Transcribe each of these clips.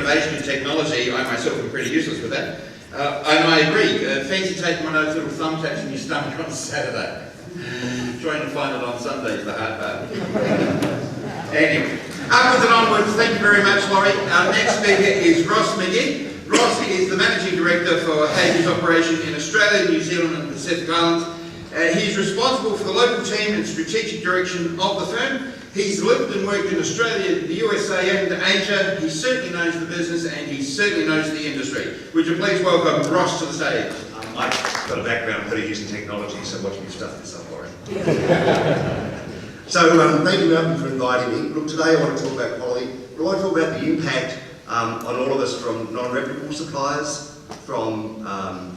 innovation and technology, I myself am pretty useless with that. And I agree. Fancy taking one of those little thumbtacks in your stomach on Saturday. Trying to find it on Sunday is the hard part. Anyway, upwards and onwards, thank you very much, Laurie. Our next speaker is Ross Magee. Ross is the Managing Director for Hager's operation in Australia, New Zealand and the Pacific Islands. He's responsible for the local team and strategic direction of the firm. He's lived and worked in Australia, the USA and Asia. He certainly knows the business and he certainly knows the industry. Would you please welcome Ross to the stage? I've got a background in using technology, so watch me stuff this up, Laurie. So thank you, Malcolm, for inviting me. Look, today I want to talk about quality. I want to talk about the impact on all of us from non-reputable suppliers, from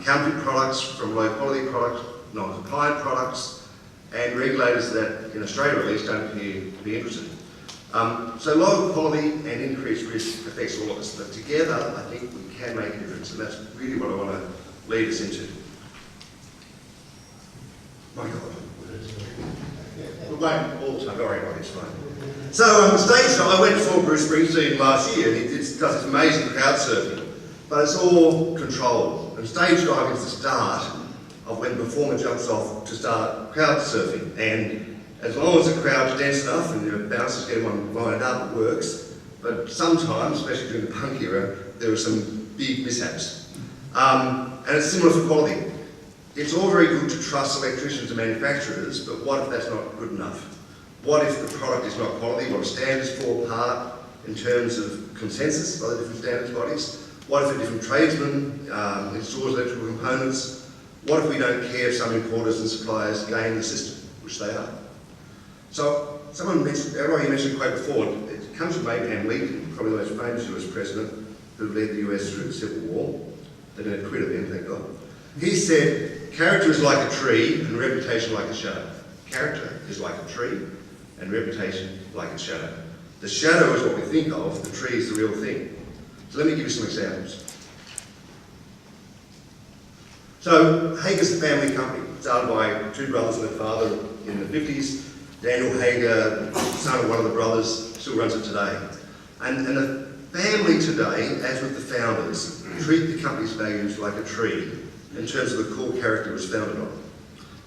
counterfeit products, from low-quality products, non-compliant products, and regulators that, in Australia at least, don't appear to be interested. So lower quality and increased risk affects all of us, but together I think we can make a difference, and that's really what I want to lead us into. My God. We won't all the time, don't worry about it, it's fine. So on stage, I went for Bruce Springsteen last year, and he does this amazing crowd surfing, but it's all controlled. And stage diving is the start of when the performer jumps off to start crowd surfing. And as long as the crowd's dense enough and the bouncers get everyone lined up, it works. But sometimes, especially during the punk era, there are some big mishaps. And it's similar for quality. It's all very good to trust electricians and manufacturers, but what if that's not good enough? What if the product is not quality? What if standards fall apart in terms of consensus by the different standards bodies? What if a different tradesman installs electrical components? What if we don't care if some importers and suppliers game the system, which they are? So someone mentioned, everybody mentioned a quote before, it comes from Abraham Lincoln, probably the most famous US president who led the US through the Civil War. They didn't quit at the end, thank God. He said, character is like a tree and reputation like a shadow. Character is like a tree and reputation like its shadow. The shadow is what we think of, the tree is the real thing. So let me give you some examples. So Hager's a family company, started by two brothers and their father in the 50s. Daniel Hager, son of one of the brothers, still runs it today. And the family today, as with the founders, treat the company's values like a tree in terms of the core character it was founded on.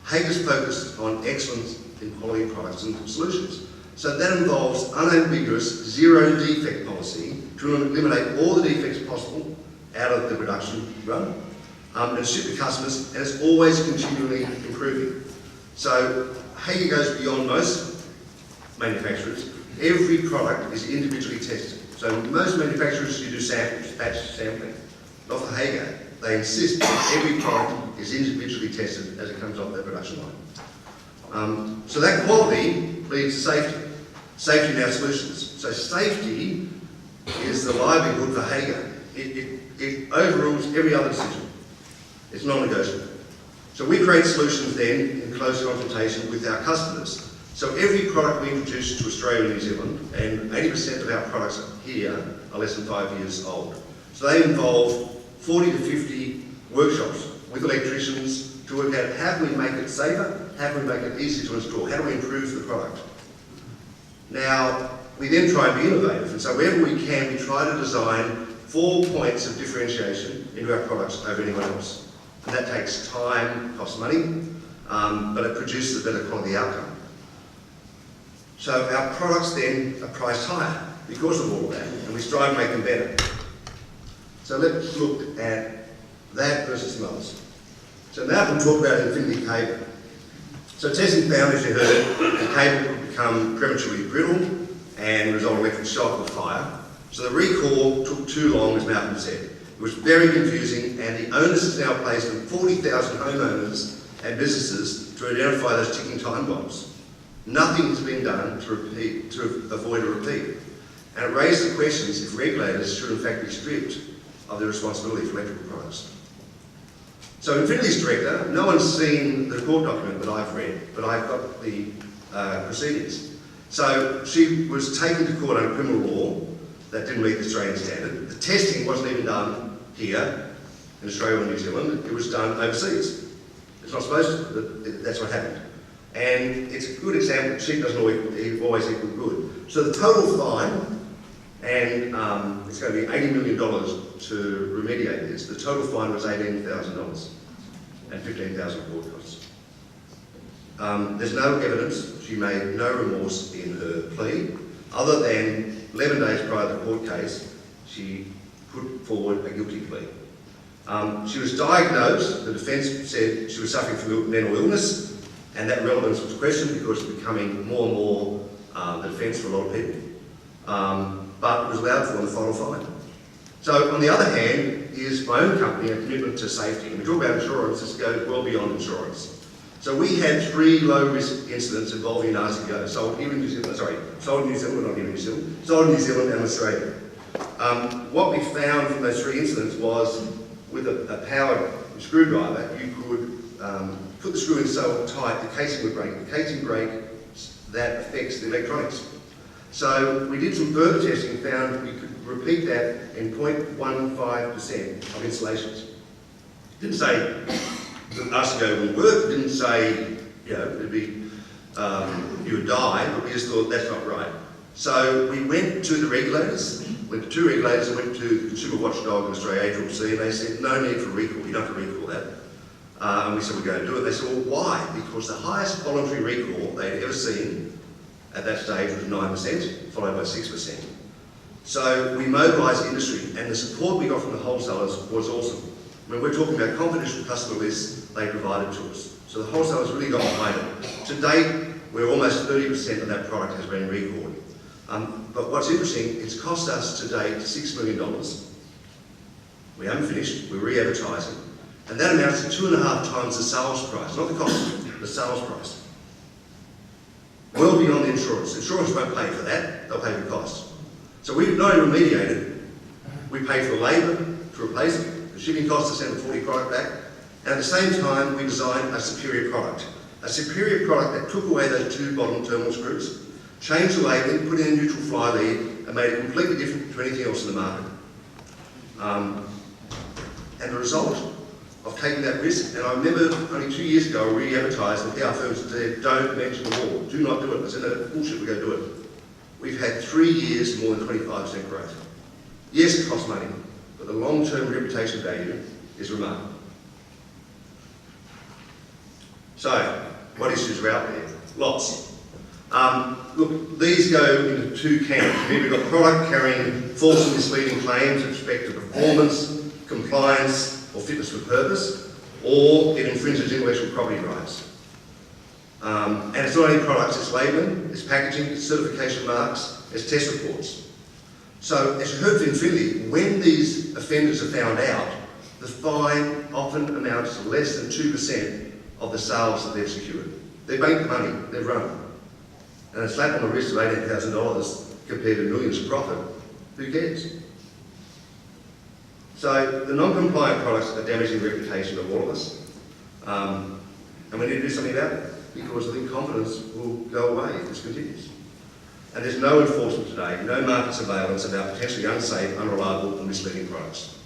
Hager's focused on excellence in quality products and solutions. So that involves unambiguous zero defect policy to eliminate all the defects possible out of the production run and ship to customers, and it's always continually improving. So Hager goes beyond most manufacturers. Every product is individually tested. So most manufacturers, you do samples, batch sampling. Not for Hager. They insist that every product is individually tested as it comes off their production line. So that quality leads to safety. Safety in our solutions. So safety is the livelihood for Hager. It overrules every other decision. It's non-negotiable. So we create solutions then in close consultation with our customers. So every product we introduce to Australia and New Zealand, and 80% of our products here are less than 5 years old. So they involve 40 to 50 workshops with electricians to work out how can we make it safer, how can we make it easier to install, how do we improve the product. Now, we then try and be innovative, and so wherever we can, we try to design 4 points of differentiation into our products over anyone else. And that takes time, costs money, but it produces a better quality outcome. So our products then are priced higher because of all of that, and we strive to make them better. So let's look at that versus some others. So now we can talk about infinity cable. So testing found, as you heard, the cable could become prematurely brittle and result in electric shock or fire. So the recall took too long, as Malcolm said. It was very confusing, and the onus is now placed on 40,000 homeowners and businesses to identify those ticking time bombs. Nothing has been done to avoid a repeat. And it raised the questions if regulators should in fact be stripped of their responsibility for electrical products. So Infinity's director, no one's seen the court document that I've read, but I've got the proceedings. So she was taken to court under criminal law that didn't meet the Australian standard. The testing wasn't even done here in Australia or New Zealand, it was done overseas. It's not supposed to, but that's what happened. And it's a good example that cheap doesn't always equal good. So the total fine and it's going to be $80 million to remediate this. The total fine was $18,000 and 15,000 court costs. There's no evidence. She made no remorse in her plea, other than 11 days prior to the court case, she put forward a guilty plea. She was diagnosed, the defence said she was suffering from mental illness, and that relevance was questioned because it's becoming more and more the defence for a lot of people. But it was allowed for in the final fine. So on the other hand, is my own company a commitment to safety. And we talk about insurance, this goes well beyond insurance. So we had 3 low-risk incidents involving RCO, sold here in New Zealand, sold in New Zealand, not here in New Zealand, sold in New Zealand and Australia. What we found from those 3 incidents was, with a powered screwdriver, you could put the screw in so tight the casing would break. The casing breaks, that affects the electronics. So we did some further testing and found we could repeat that in 0.15% of installations. Didn't say that RCO wouldn't work, didn't say, it'd be, you would die, but we just thought that's not right. So we went to the regulators, went to 2 regulators, and went to the Consumer Watchdog in Australia, ACCC, and they said, no need for recall, you don't have to recall that. And we said, we're going to do it. They said, well, why? Because the highest voluntary recall they'd ever seen at that stage was 9%, followed by 6%. So we mobilised the industry, and the support we got from the wholesalers was awesome. I mean, we're talking about confidential customer lists they provided to us. So the wholesalers really got behind it. To date, we're almost 30% of that product has been recalled. But what's interesting, it's cost us to date $6 million. We haven't finished, we're re-advertising. And that amounts to 2.5 times the sales price, not the cost, the sales price. Well beyond the insurance. Insurance won't pay for that, they'll pay for the cost. So we've not only remediated, we pay for labour to replace it, the shipping costs to send the 40 product back, and at the same time we designed a superior product. A superior product that took away those 2 bottom terminal screws, changed the labelling, put in a neutral fly lead, and made it completely different to anything else in the market. And the result of taking that risk, and I remember only 2 years ago I re-advertised and PR firms said, don't mention the war, do not do it. I said, no, bullshit, we're going to do it. We've had 3 years more than 25% growth. Yes, it costs money, but the long-term reputation value is remarkable. So, what issues are out there? Lots. Look, these go into 2 camps. We've got product carrying false and misleading claims with respect to performance, compliance, or fitness for purpose, or it infringes intellectual property rights. And it's not only products, it's labelling, it's packaging, it's certification marks, it's test reports. So, as you heard from Infinity, when these offenders are found out, the fine often amounts to less than 2% of the sales that they've secured. They've made the money, they've run. And a slap on the wrist of $18,000 compared to millions of profit, who cares? So the non-compliant products are damaging the reputation of all of us. And we need to do something about it, because I think confidence will go away if this continues. And there's no enforcement today, no market surveillance about potentially unsafe, unreliable and misleading products.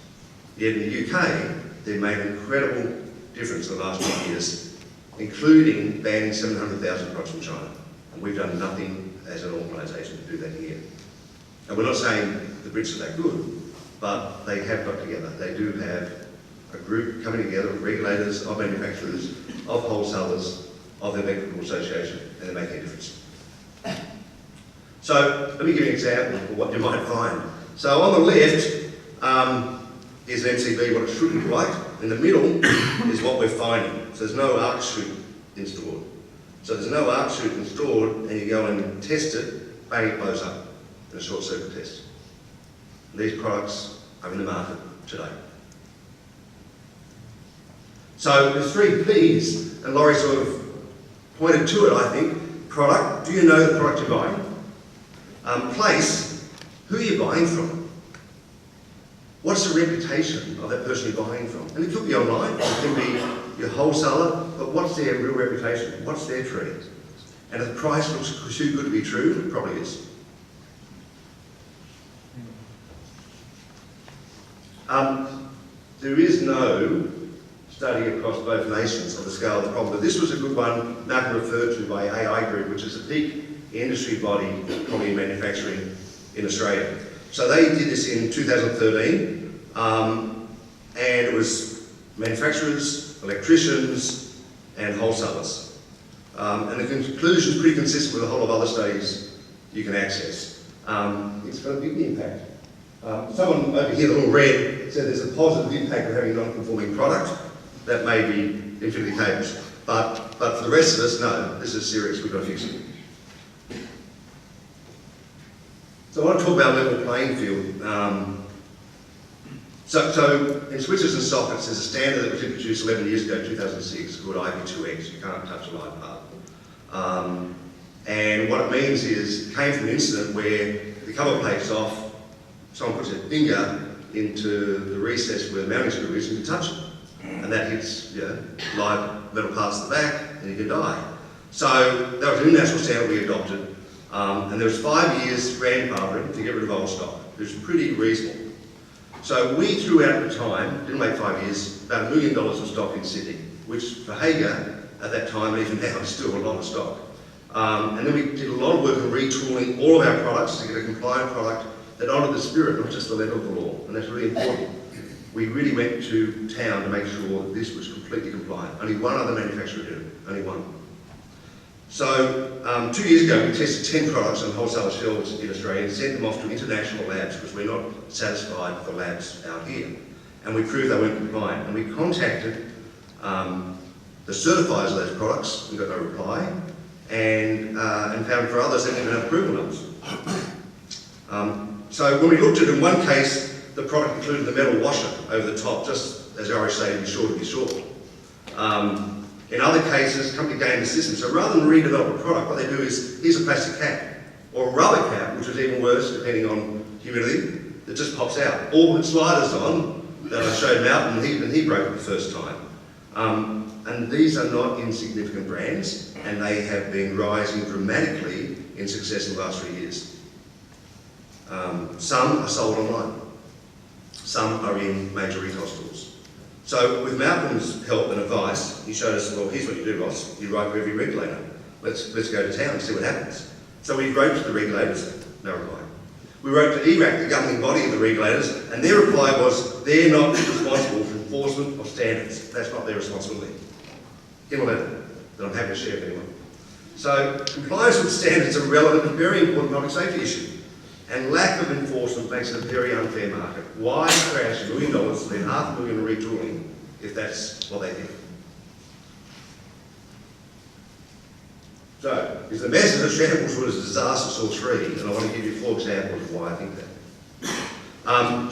Yet in the UK, they've made an incredible difference in the last 20 years, including banning 700,000 products from China. And we've done nothing as an organisation to do that here. And we're not saying the Brits are that good, but they have got together. They do have a group coming together of regulators, of manufacturers, of wholesalers, of the Electrical Association, and they're making a difference. So let me give you an example of what you might find. So on the left is an MCB, what it should look like. In the middle is what we're finding. So there's no arc chute installed. So there's no arc chute installed, and you go and test it, bang, it blows up in a short circuit test. And these products are in the market today. So there's 3 P's, and Laurie sort of pointed to it, I think. Product, do you know the product you're buying? Place, who are you buying from? What's the reputation of that person you're buying from? And it could be online, it can be your wholesaler, but what's their real reputation? What's their trend? And if the price looks too good to be true, it probably is. There is no study across both nations of the scale of the problem, but this was a good one Malcolm referred to by AI Group, which is a peak industry body, probably in manufacturing in Australia. So they did this in 2013, and it was manufacturers, electricians, and wholesalers. And the conclusion is pretty consistent with a whole lot of other studies you can access. It's got a big impact. Someone over here, the little red, said there's a positive impact of having a non-conforming product. That may be infinitely capable. But for the rest of us, no, this is serious, we've got to fix it. So I want to talk about level playing field. So in switches and sockets, there's a standard that was introduced 11 years ago, 2006, called IP2X. You can't touch a live part. And what it means is, it came from an incident where the cover plate's off, someone puts their finger into the recess where the mounting screw is and you touch it. And that hits live metal parts at the back and you can die. So that was an international standard we adopted. And there was 5 years grandfathering to get rid of old stock. It was pretty reasonable. So we threw out at the time, didn't wait 5 years, about $1 million of stock in Sydney, which for Hager at that time, and even now, is still a lot of stock. And then we did a lot of work on retooling all of our products to get a compliant product that honoured the spirit, not just the letter of the law, and that's really important. We really went to town to make sure that this was completely compliant. Only one other manufacturer did it, only one. So 2 years ago, we tested 10 products on wholesaler shelves in Australia and sent them off to international labs because we're not satisfied with the labs out here. And we proved they weren't compliant. And we contacted the certifiers of those products, we got no reply, and found for others they didn't have approval numbers. So when we looked at it, in one case, the product included the metal washer over the top, just as the Irish say, to be sure to be sure. In other cases, the company gamed the system. So rather than redevelop a product, what they do is, here's a plastic cap, or a rubber cap, which is even worse depending on humidity, that just pops out. Or with sliders on, that I showed Malcolm, and he broke it the first time. And these are not insignificant brands, and they have been rising dramatically in success in the last 3 years. Some are sold online. Some are in major retail stores. So with Malcolm's help and advice, he showed us, well, here's what you do, Ross. You write for every regulator. Let's go to town and see what happens. So we wrote to the regulators, no reply. We wrote to ERAC, the governing body of the regulators, and their reply was, they're not responsible for enforcement of standards. That's not their responsibility. In a letter that I'm happy to share with anyone. So compliance with standards are relevant and very important public safety issue. And lack of enforcement makes it a very unfair market. Why crash $1 million and then $500,000 in retooling if that's what they think? So, is the message of shambles or is disastrous or three? And I want to give you 4 examples of why I think that.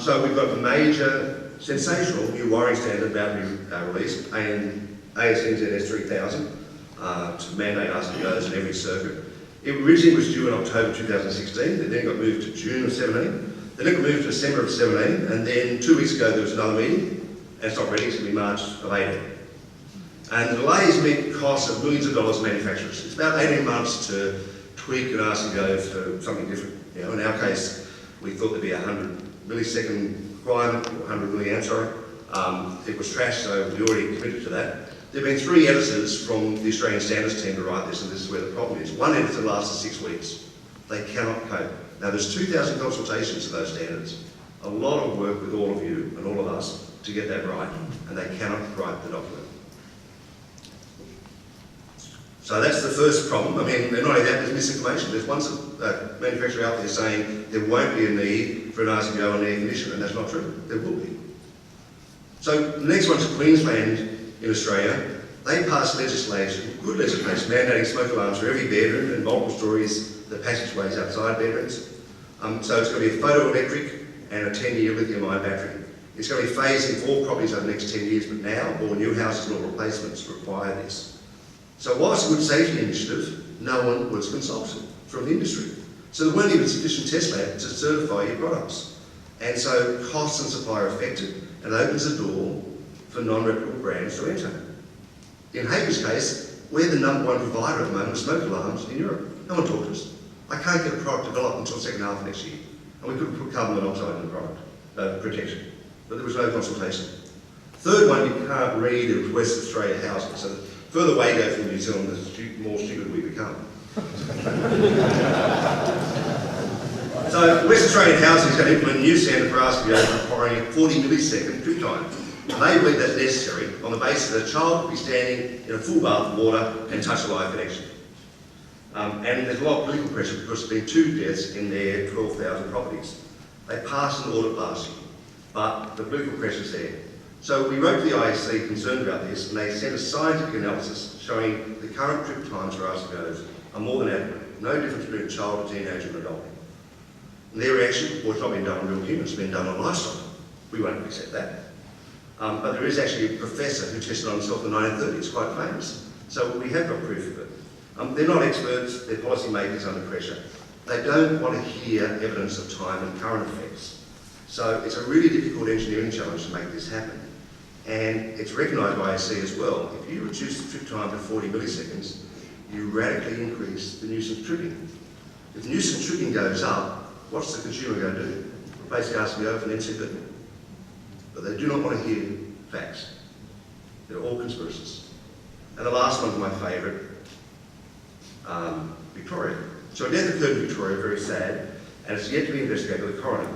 So we've got the major sensational new wiring standard about to be released, ASNZS 3000, to mandate us to those in every circuit. It originally was due in October 2016, it then got moved to June of 17, then it got moved to December of 17, and then 2 weeks ago there was another meeting, and it's not ready, it's going to be March of 18. And the delays meant costs of millions of dollars to manufacturers. It's about 18 months to tweak and ask and go for something different. You know, in our case, we thought there'd be a 100 millisecond requirement, or 100 milliamp, sorry. It was trashed, so we already committed to that. There have been 3 editors from the Australian Standards team to write this, and this is where the problem is. One editor lasted 6 weeks. They cannot cope. Now there's 2,000 consultations of those standards. A lot of work with all of you and all of us to get that right, and they cannot write the document. So that's the first problem. I mean, not only that, there's misinformation. There's one manufacturer out there saying there won't be a need for an RCO on air conditioner, and that's not true. There will be. So the next one's Queensland in Australia. They passed legislation, good legislation, mandating smoke alarms for every bedroom and multiple stories, the passageways outside bedrooms. So it's going to be a photoelectric and a 10-year lithium-ion battery. It's going to be phased in 4 properties over the next 10 years, but now all new houses and all replacements require this. So whilst a good safety initiative, no one was consulted from the industry. So there weren't even sufficient test labs to certify your products. And so costs and supply are affected, and it opens the door for non-reputable brands to enter. In Hager's case, we're the #1 provider at the moment of smoke alarms in Europe. No one talked to us. I can't get a product developed until the second half of next year. And we couldn't put carbon monoxide in the product, protection. But there was no consultation. Third one, you can't read in West Australia housing. So the further away you go from New Zealand, the more stupid we become. So West Australian Housing is going to implement a new standard for RCBO requiring 40 millisecond trip time. And they believe that's necessary on the basis that a child will be standing in a full bath of water and touch a live connection. And there's a lot of political pressure because there have been 2 deaths in their 12,000 properties. They passed an audit last year, but the political pressure's there. So we wrote to the IEC concerned about this, and they sent a scientific analysis showing the current trip times for RCBOs are more than adequate. No difference between a child, a teenager, and an adult. And their reaction, well, it's not been done on real humans, it's been done on livestock. We won't accept that. But there is actually a professor who tested on himself in the 1930s, quite famous. So we have got proof of it. They're not experts, they're policy makers under pressure. They don't want to hear evidence of time and current effects. So it's a really difficult engineering challenge to make this happen. And it's recognised by IEC as well. If you reduce the trip time to 40 milliseconds, you radically increase the nuisance tripping. If nuisance tripping goes up, what's the consumer going to do? Replace the RCBO for an MCB. But they do not want to hear facts. They're all conspiracies. And the last one's my favourite, Victoria. So a death occurred in Victoria, very sad, and it's yet to be investigated by the coroner.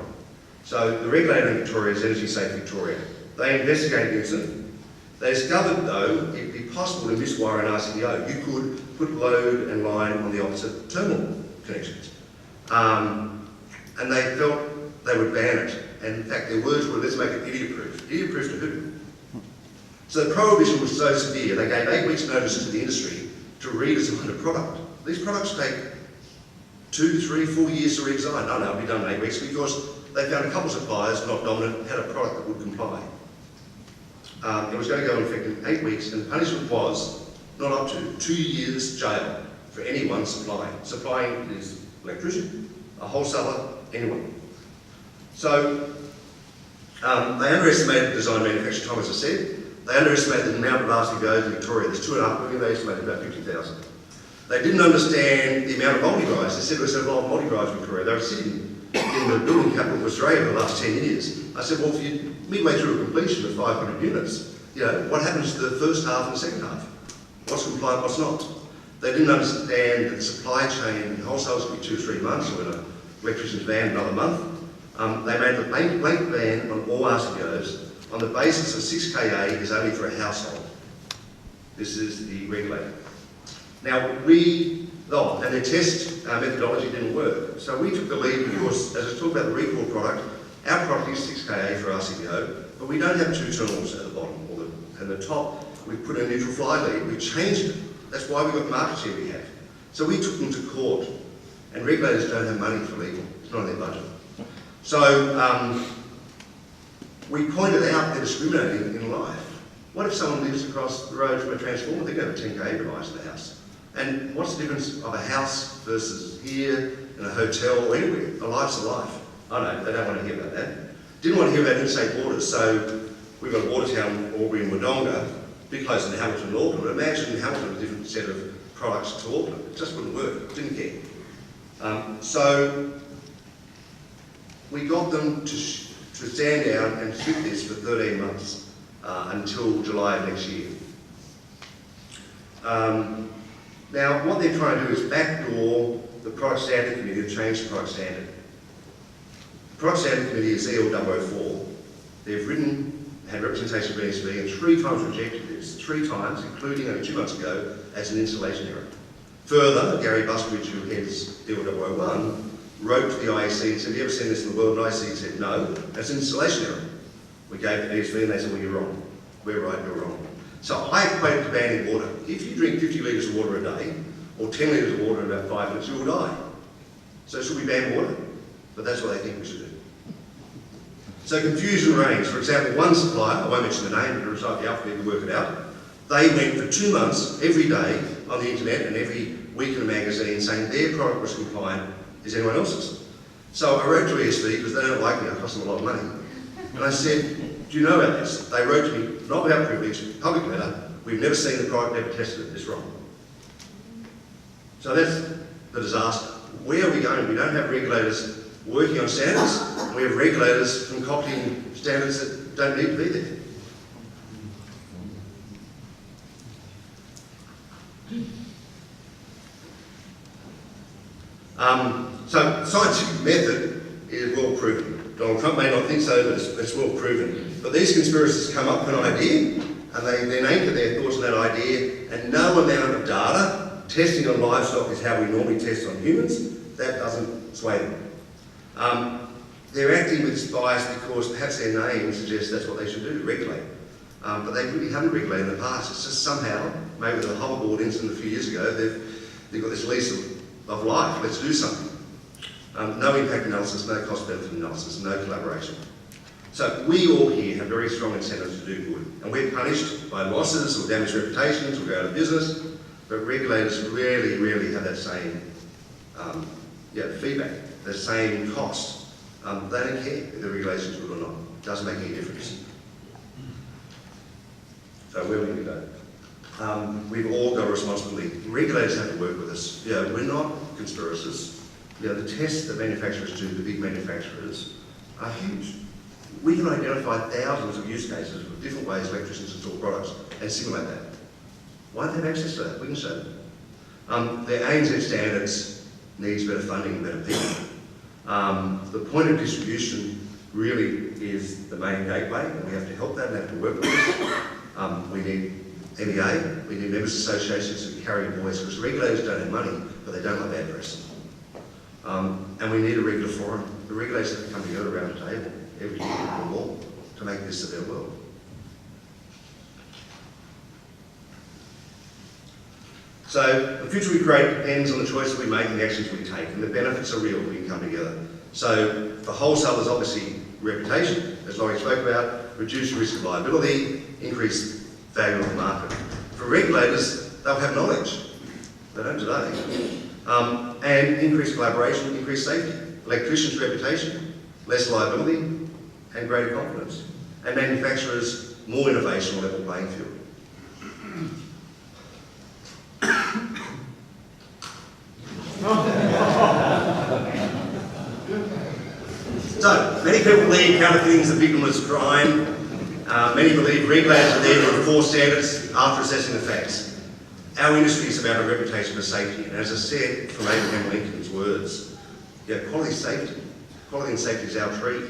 So the regulator in Victoria is Energy Safe Victoria. They investigated the incident. They discovered, though, it'd be possible to miswire an RCBO. You could put load and line on the opposite terminal connections. And they felt they would ban it. And in fact, their words were, let's make it idiot-proof. Idiot-proof to who? So the prohibition was so severe, they gave 8 weeks' notice to the industry to redesign the product. These products take 2, 3, 4 years to redesign. No, it'll be done in 8 weeks because they found a couple of suppliers, not dominant, had a product that would comply. It was going to go in effect in 8 weeks, and the punishment was not up to 2 years jail for anyone supplying. Supplying is electrician, a wholesaler, anyone. So they underestimated design manufacture time, as I said. They underestimated the amount of RCBOs in Victoria. There's 2.5 million, they estimated about 50,000. They didn't understand the amount of multi-drives. They said there was a lot of multi-drives in Victoria. They were sitting in the building capital of Australia for the last 10 years. I said, well, if you're midway through a completion of 500 units, you know, what happens to the first half and the second half? What's compliant, what's not? They didn't understand that the supply chain in wholesales could be 2 or 3 months, or in an electrician's van another month. They made the blanket ban on all RCBOs on the basis of 6 kA is only for a household. This is the regulator. Now and their test methodology didn't work. So we took the lead because, as I talked about the recall product, our product is 6 kA for RCBO, but we don't have 2 terminals at the bottom and the top. We put a neutral fly lead, we changed it. That's why we got the market share we have. So we took them to court, and regulators don't have money for legal. It's not in their budget. So we pointed out they're discriminating in life. What if someone lives across the road from a transformer? They're going to have a 10 kA device in the house. And what's the difference of a house versus here, in a hotel, or anywhere? A life's a life. I know, they don't want to hear about that. Didn't want to hear about interstate borders, so we've got Watertown, Albury and Wodonga, a bit closer than Hamilton and Auckland. But imagine Hamilton with a different set of products to Auckland. It just wouldn't work, didn't care. So we got them to stand down and shoot this for 13 months until July of next year. Now, what they're trying to do is backdoor the Product Standard Committee to change the product standard. The Product Standard Committee is EL004. They've had representation of BSB and 3 times rejected this, 3 times, including only 2 months ago, as an installation error. Further, Gary Busbridge, who heads EL001, wrote to the IEC and said, have you ever seen this in the world? And IEC said, no, that's an installation error. We gave it to BSB and they said, well, you're wrong. We're right, you're wrong. So I equate it to banning water. If you drink 50 litres of water a day, or 10 litres of water in about 5 minutes, you will die. So should we ban water? But that's what they think we should do. So confusion reigns. For example, one supplier, I won't mention the name, but it'll recite the alphabet to work it out, they went for 2 months, every day, on the internet and every week in a magazine saying their product was compliant as anyone else's. So I wrote to ESB, because they don't like me, I cost them a lot of money. And I said, do you know about this? They wrote to me, not without privilege, public letter, we've never seen the product, never tested it, it's wrong. So that's the disaster. Where are we going? We don't have regulators working on standards. We have regulators concocting standards that don't need to be there. So scientific method is well proven. Donald Trump may not think so, but it's well proven. But these conspiracists come up with an idea, and they then anchor their thoughts on that idea, and no amount of data, testing on livestock is how we normally test on humans, that doesn't sway them. They're acting with this bias because perhaps their name suggests that's what they should do, regulate. But they really haven't regulated in the past. It's just somehow, maybe with a hoverboard incident a few years ago, they've got this lease of life, let's do something. No impact analysis, no cost benefit analysis, no collaboration. So we all here have very strong incentives to do good, and we're punished by losses or damaged reputations or go out of business, but regulators rarely have that same feedback, the same cost. They don't care if the regulation's good or not. It doesn't make any difference. So where are we going to go? We've all got a responsibility. Regulators have to work with us. We're not conspiracists. The tests that manufacturers do, the big manufacturers, are huge. We can identify thousands of use cases with different ways electricians install products and simulate that. Why don't they have access to that? We can show them. Their ANZ standards needs better funding and better people. The point of distribution really is the main gateway, and we have to help that and have to work with us. We need MEA, we need members associations who carry a voice, because regulators don't have money, but they don't have bad press. And we need a regular forum. The regulators have to come together around the table every year or more to make this a better world. So the future we create depends on the choices we make and the actions we take, and the benefits are real when we can come together. So for wholesalers, obviously reputation, as Laurie spoke about, reduce risk of liability, increase value of the market. For regulators, they'll have knowledge. They don't today. And increased collaboration, increased safety, electricians' reputation, less liability, and greater confidence. And manufacturers, more innovation on a level playing field. So, many people believe counterfeiting is a victimless crime. Many believe regulators are there to enforce standards after assessing the facts. Our industry is about a reputation for safety, and as I said from Abraham Lincoln's words, quality and safety is our treat.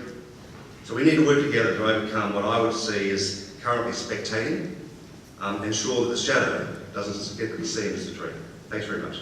So we need to work together to overcome what I would see as currently spectating, ensure that the shadow doesn't get to be seen as the tree. Thanks very much.